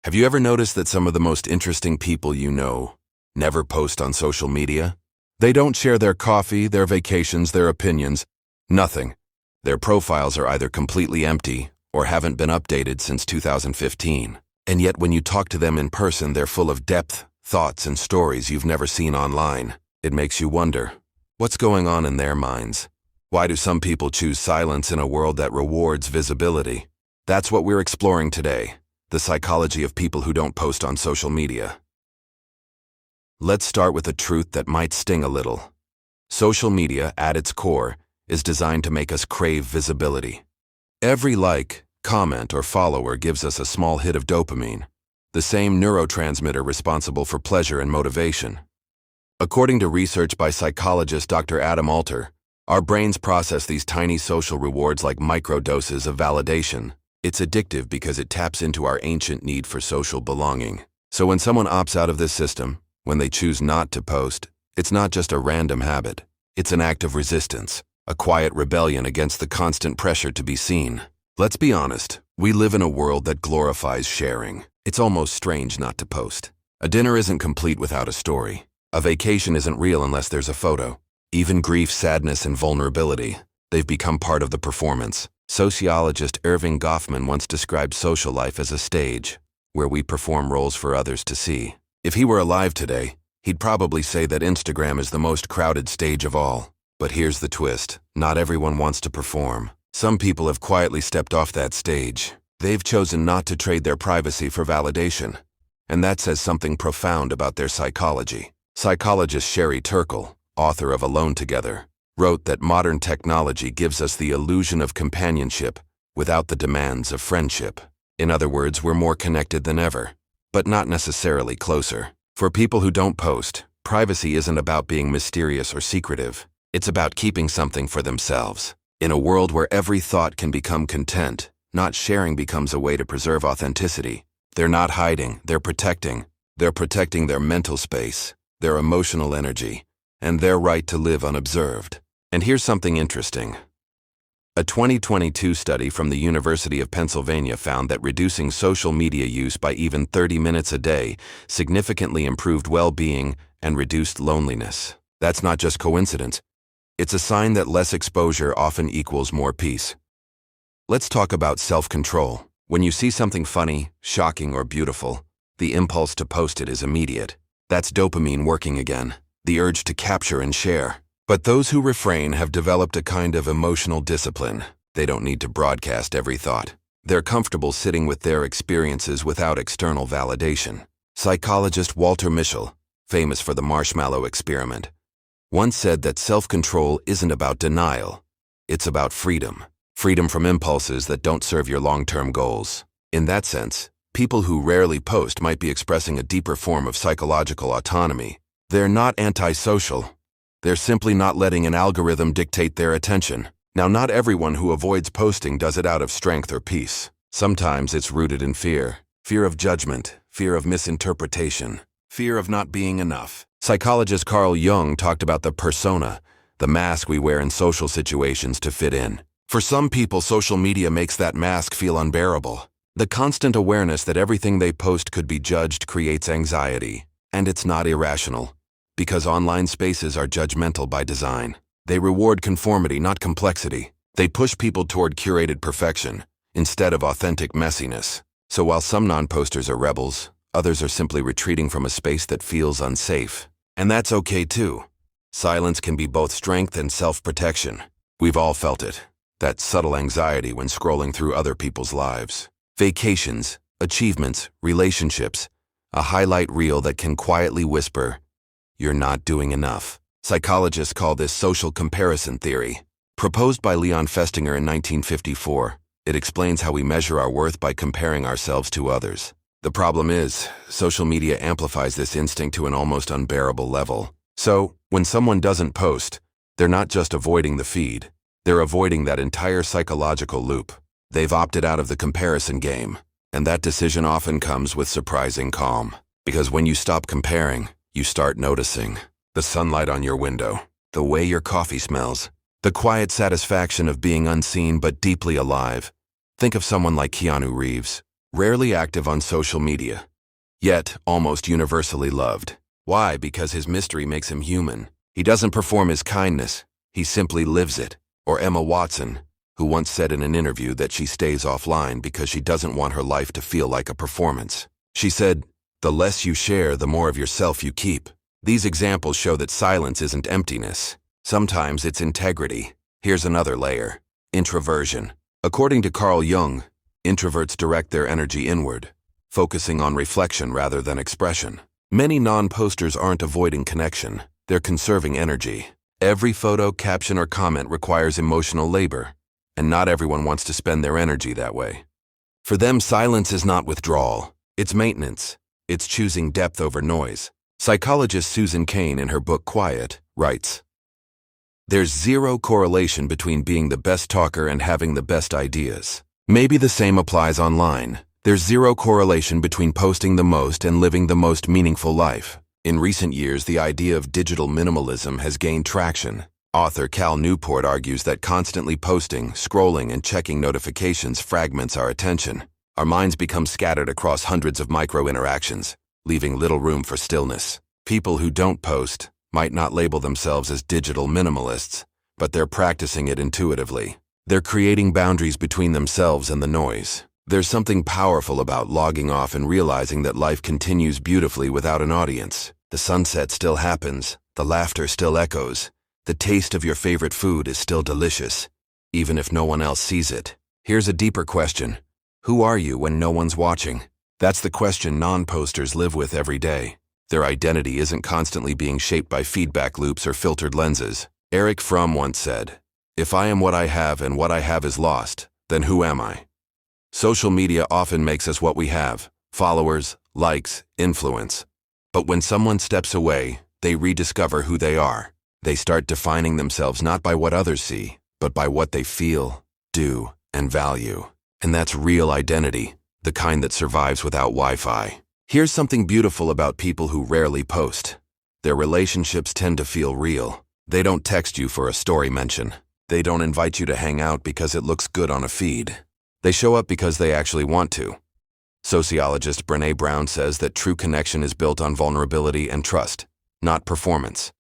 Have you ever noticed that some of the most interesting people you know never post on social media? They don't share their coffee, their vacations, their opinions, nothing. Their profiles are either completely empty or haven't been updated since 2015. And yet when you talk to them in person, they're full of depth, thoughts, and stories you've never seen online. It makes you wonder, what's going on in their minds? Why do some people choose silence in a world that rewards visibility? That's what we're exploring today. The psychology of people who don't post on social media. Let's start with a truth that might sting a little. Social media, at its core, is designed to make us crave visibility. Every like, comment, or follower gives us a small hit of dopamine, the same neurotransmitter responsible for pleasure and motivation. According to research by psychologist Dr. Adam Alter, our brains process these tiny social rewards like microdoses of validation. It's addictive because it taps into our ancient need for social belonging. So when someone opts out of this system, when they choose not to post, it's not just a random habit. It's an act of resistance, a quiet rebellion against the constant pressure to be seen. Let's be honest, we live in a world that glorifies sharing. It's almost strange not to post. A dinner isn't complete without a story. A vacation isn't real unless there's a photo. Even grief, sadness, and vulnerability, they've become part of the performance. Sociologist Erving Goffman once described social life as a stage where we perform roles for others to see. If he were alive today, he'd probably say that Instagram is the most crowded stage of all. But here's the twist. Not everyone wants to perform. Some people have quietly stepped off that stage. They've chosen not to trade their privacy for validation. And that says something profound about their psychology. Psychologist Sherry Turkle, author of Alone Together, wrote that modern technology gives us the illusion of companionship without the demands of friendship. In other words, we're more connected than ever, but not necessarily closer. For people who don't post, privacy isn't about being mysterious or secretive. It's about keeping something for themselves. In a world where every thought can become content, not sharing becomes a way to preserve authenticity. They're not hiding, they're protecting. They're protecting their mental space, their emotional energy, and their right to live unobserved. And here's something interesting. A 2022 study from the University of Pennsylvania found that reducing social media use by even 30 minutes a day significantly improved well-being and reduced loneliness. That's not just coincidence. It's a sign that less exposure often equals more peace. Let's talk about self-control. When you see something funny, shocking, or beautiful, the impulse to post it is immediate. That's dopamine working again, the urge to capture and share. But those who refrain have developed a kind of emotional discipline. They don't need to broadcast every thought. They're comfortable sitting with their experiences without external validation. Psychologist Walter Mischel, famous for the marshmallow experiment, once said that self-control isn't about denial. It's about freedom. Freedom from impulses that don't serve your long-term goals. In that sense, people who rarely post might be expressing a deeper form of psychological autonomy. They're not antisocial. They're simply not letting an algorithm dictate their attention. Now, not everyone who avoids posting does it out of strength or peace. Sometimes it's rooted in fear. Fear of judgment, fear of misinterpretation, fear of not being enough. Psychologist Carl Jung talked about the persona, the mask we wear in social situations to fit in. For some people, social media makes that mask feel unbearable. The constant awareness that everything they post could be judged creates anxiety. And it's not irrational. Because online spaces are judgmental by design. They reward conformity, not complexity. They push people toward curated perfection, instead of authentic messiness. So while some non-posters are rebels, others are simply retreating from a space that feels unsafe. And that's okay too. Silence can be both strength and self-protection. We've all felt it. That subtle anxiety when scrolling through other people's lives. Vacations, achievements, relationships. A highlight reel that can quietly whisper, "You're not doing enough." Psychologists call this social comparison theory. Proposed by Leon Festinger in 1954, it explains how we measure our worth by comparing ourselves to others. The problem is, social media amplifies this instinct to an almost unbearable level. So, when someone doesn't post, they're not just avoiding the feed, they're avoiding that entire psychological loop. They've opted out of the comparison game, and that decision often comes with surprising calm. Because when you stop comparing, you start noticing the sunlight on your window, the way your coffee smells, the quiet satisfaction of being unseen but deeply alive. Think of someone like Keanu Reeves. rarely active on social media, yet almost universally loved. Why? Because his mystery makes him human. He doesn't perform his kindness, he simply lives it. Or Emma Watson, who once said in an interview that she stays offline because she doesn't want her life to feel like a performance. She said, "The less you share, the more of yourself you keep." These examples show that silence isn't emptiness. Sometimes it's integrity. Here's another layer. Introversion. According to Carl Jung, introverts direct their energy inward, focusing on reflection rather than expression. Many non-posters aren't avoiding connection, they're conserving energy. Every photo, caption, or comment requires emotional labor, and not everyone wants to spend their energy that way. For them, silence is not withdrawal, it's maintenance. It's choosing depth over noise. Psychologist Susan Cain, in her book Quiet, writes, "There's zero correlation between being the best talker and having the best ideas. Maybe the same applies online. There's zero correlation between posting the most and living the most meaningful life." In recent years, the idea of digital minimalism has gained traction. Author Cal Newport argues that constantly posting, scrolling, and checking notifications fragments our attention. Our minds become scattered across hundreds of micro-interactions, leaving little room for stillness. People who don't post might not label themselves as digital minimalists, but they're practicing it intuitively. They're creating boundaries between themselves and the noise. There's something powerful about logging off and realizing that life continues beautifully without an audience. The sunset still happens, the laughter still echoes, the taste of your favorite food is still delicious, even if no one else sees it. Here's a deeper question. Who are you when no one's watching? That's the question non-posters live with every day. Their identity isn't constantly being shaped by feedback loops or filtered lenses. Erich Fromm once said, "If I am what I have and what I have is lost, then who am I?" Social media often makes us what we have: followers, likes, influence. But when someone steps away, they rediscover who they are. They start defining themselves not by what others see, but by what they feel, do, and value. And that's real identity, the kind that survives without Wi-Fi. Here's something beautiful about people who rarely post. Their relationships tend to feel real. They don't text you for a story mention. They don't invite you to hang out because it looks good on a feed. They show up because they actually want to. Sociologist Brené Brown says that true connection is built on vulnerability and trust, not performance.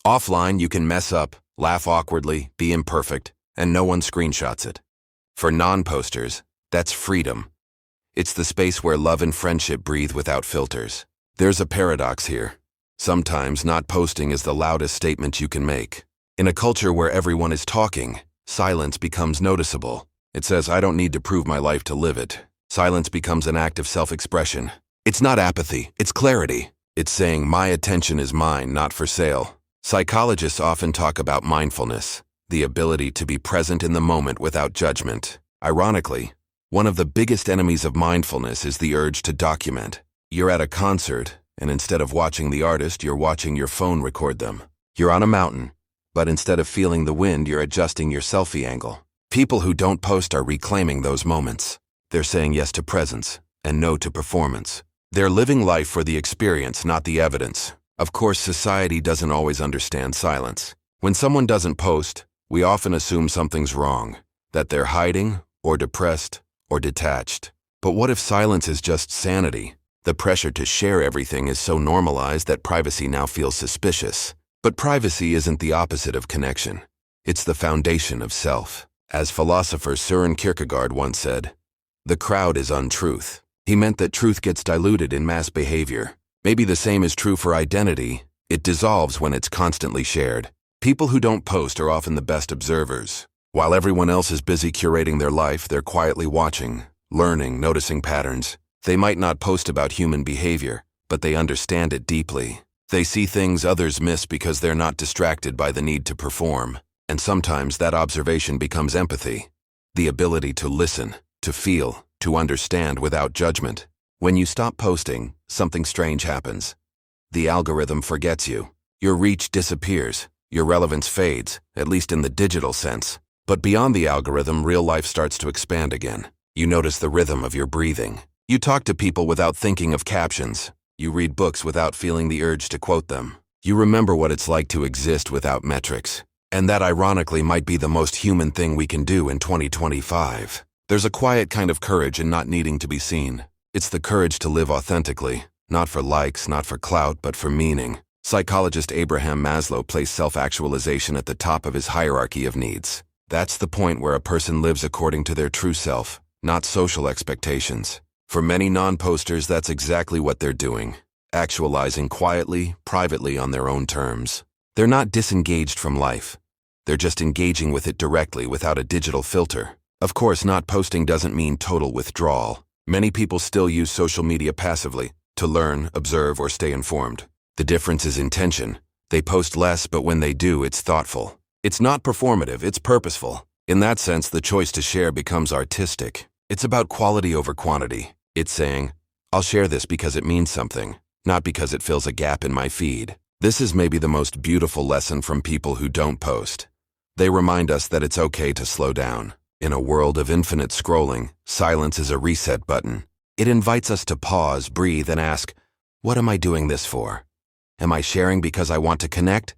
Offline, you can mess up, laugh awkwardly, be imperfect, and no one screenshots it. For non-posters, that's freedom. It's the space where love and friendship breathe without filters. There's a paradox here. Sometimes not posting is the loudest statement you can make. In a culture where everyone is talking, silence becomes noticeable. It says, "I don't need to prove my life to live it." Silence becomes an act of self-expression. It's not apathy, it's clarity. It's saying, "My attention is mine, not for sale." Psychologists often talk about mindfulness, the ability to be present in the moment without judgment. Ironically, one of the biggest enemies of mindfulness is the urge to document. You're at a concert, and instead of watching the artist, you're watching your phone record them. You're on a mountain, but instead of feeling the wind, you're adjusting your selfie angle. People who don't post are reclaiming those moments. They're saying yes to presence and no to performance. They're living life for the experience, not the evidence. Of course, society doesn't always understand silence. When someone doesn't post, we often assume something's wrong, that they're hiding, or depressed, or detached. But what if silence is just sanity? The pressure to share everything is so normalized that privacy now feels suspicious. But privacy isn't the opposite of connection. It's the foundation of self. As philosopher Søren Kierkegaard once said, "The crowd is untruth." He meant that truth gets diluted in mass behavior. Maybe the same is true for identity. It dissolves when it's constantly shared. People who don't post are often the best observers. While everyone else is busy curating their life, they're quietly watching, learning, noticing patterns. They might not post about human behavior, but they understand it deeply. They see things others miss because they're not distracted by the need to perform. And sometimes that observation becomes empathy, the ability to listen, to feel, to understand without judgment. When you stop posting, something strange happens. The algorithm forgets you. Your reach disappears. Your relevance fades, at least in the digital sense. But beyond the algorithm, real life starts to expand again. You notice the rhythm of your breathing. You talk to people without thinking of captions. You read books without feeling the urge to quote them. You remember what it's like to exist without metrics. And that ironically might be the most human thing we can do in 2025. There's a quiet kind of courage in not needing to be seen. It's the courage to live authentically, not for likes, not for clout, but for meaning. Psychologist Abraham Maslow placed self-actualization at the top of his hierarchy of needs. That's the point where a person lives according to their true self, not social expectations. For many non-posters, that's exactly what they're doing, actualizing quietly, privately on their own terms. They're not disengaged from life. They're just engaging with it directly without a digital filter. Of course, not posting doesn't mean total withdrawal. Many people still use social media passively, to learn, observe, or stay informed. The difference is intention. They post less, but when they do, it's thoughtful. It's not performative, it's purposeful. In that sense, the choice to share becomes artistic. It's about quality over quantity. It's saying, I'll share this because it means something, not because it fills a gap in my feed. This is maybe the most beautiful lesson from people who don't post. They remind us that it's okay to slow down. In a world of infinite scrolling, silence is a reset button. It invites us to pause, breathe, and ask, what am I doing this for? Am I sharing because I want to connect,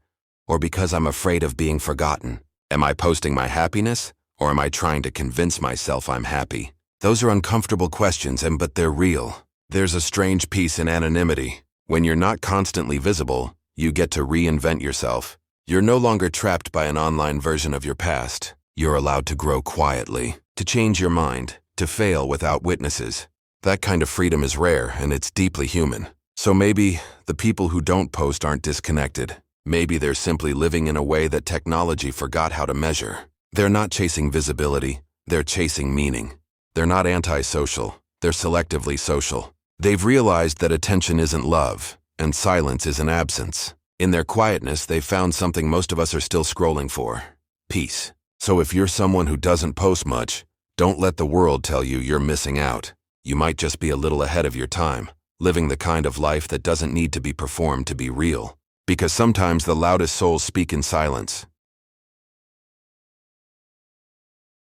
or because I'm afraid of being forgotten? Am I posting my happiness, or am I trying to convince myself I'm happy? Those are uncomfortable questions, but they're real. There's a strange peace in anonymity. When you're not constantly visible, you get to reinvent yourself. You're no longer trapped by an online version of your past. You're allowed to grow quietly, to change your mind, to fail without witnesses. That kind of freedom is rare, and it's deeply human. So maybe the people who don't post aren't disconnected. Maybe they're simply living in a way that technology forgot how to measure. They're not chasing visibility, they're chasing meaning. They're not antisocial, they're selectively social. They've realized that attention isn't love, and silence isn't absence. In their quietness, they've found something most of us are still scrolling for: peace. So if you're someone who doesn't post much, don't let the world tell you you're missing out. You might just be a little ahead of your time, living the kind of life that doesn't need to be performed to be real. Because sometimes the loudest souls speak in silence,